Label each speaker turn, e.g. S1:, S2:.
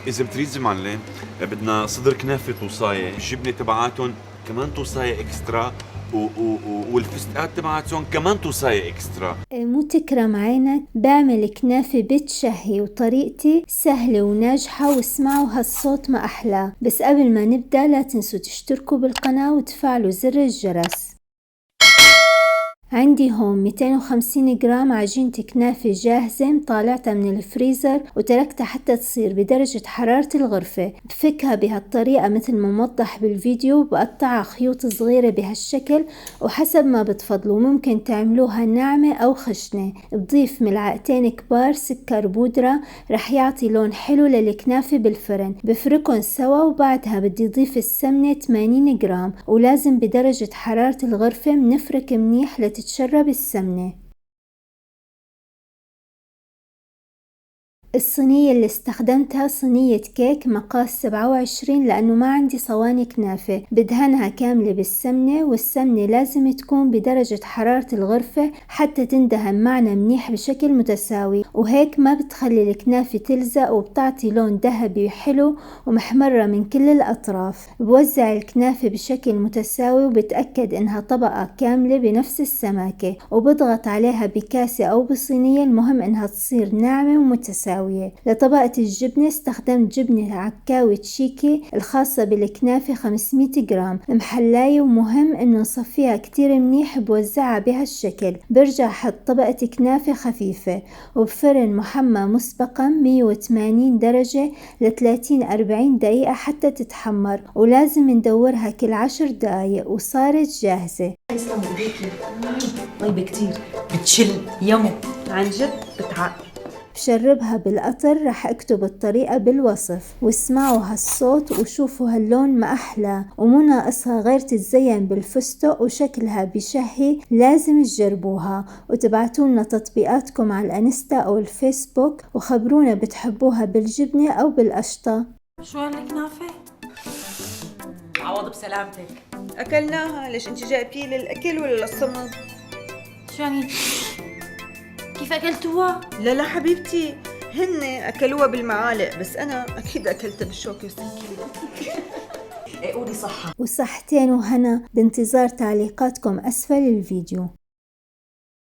S1: اذا بتريد معلم بدنا صدر كنافه توصايه، الجبنه تبعاتهم كمان توصايه اكسترا والفستقات تبعاتهم كمان توصايه اكسترا.
S2: مو تكرم عينك، بعمل كنافة بتشهي وطريقتي سهلة وناجحة، واسمعوا هالصوت ما أحلاه. بس قبل ما نبدأ لا تنسوا تشتركوا بالقناة وتفعلوا زر الجرس. عندي هون 250 جرام عجينة كنافة جاهزة مطالعتها من الفريزر وتركتها حتى تصير بدرجة حرارة الغرفة. بفكها بهالطريقة مثل ما موضح بالفيديو، بقطعها خيوط صغيرة بهالشكل وحسب ما بتفضلوا، ممكن تعملوها ناعمة أو خشنة. بضيف ملعقتين كبار سكر بودرة رح يعطي لون حلو للكنافة بالفرن. بفركن سوا وبعدها بدي ضيف السمنة 80 جرام، ولازم بدرجة حرارة الغرفة منفرك منيح تتشرب السمنة. الصينية اللي استخدمتها صينية كيك مقاس 27 لأنه ما عندي صواني كنافة. بدهنها كاملة بالسمنة، والسمنة لازم تكون بدرجة حرارة الغرفة حتى تندهن معنا منيح بشكل متساوي، وهيك ما بتخلي الكنافة تلزق وبتعطي لون ذهبي حلو ومحمرة من كل الأطراف. بوزع الكنافة بشكل متساوي وبتأكد إنها طبقة كاملة بنفس السماكة، وبضغط عليها بكاسة أو بصينية، المهم إنها تصير ناعمة ومتساوية. لطبقة الجبنة استخدمت جبنة عكاوي تشيكي الخاصة بالكنافة 500 جرام محلاية، ومهم انه نصفيها كتير منيح. بوزعها بهالشكل، برجع حط طبقة كنافة خفيفة وبفرن محمى مسبقا 180 درجة ل 30-40 دقيقة حتى تتحمر، ولازم ندورها كل 10 دقايق وصارت جاهزة.
S3: يسلم ايديكي، طيبة كتير، بتشل يمو عن جد بتعقل.
S2: بشربها بالقطر، رح اكتب الطريقة بالوصف، واسمعوا هالصوت وشوفوا هاللون ما احلى، ومو ناقصها غير تتزين بالفستق وشكلها بشهي. لازم تجربوها وتبعتولنا تطبيقاتكم على الانستا او الفيسبوك، وخبرونا بتحبوها بالجبنة او بالقشطة.
S3: شو هالكنافة؟ عوض بسلامتك.
S4: أكلناها. ليش أنت جايبتي للأكل ولا للصمت؟
S3: شو يعني؟ كيف أكلتوها؟
S4: لا حبيبتي، هن أكلوها بالمعالق، بس أنا أكيد أكلتها بالشوكة والسكينة.
S3: قولي صحة.
S2: وصحتين وهنا، بانتظار تعليقاتكم أسفل الفيديو.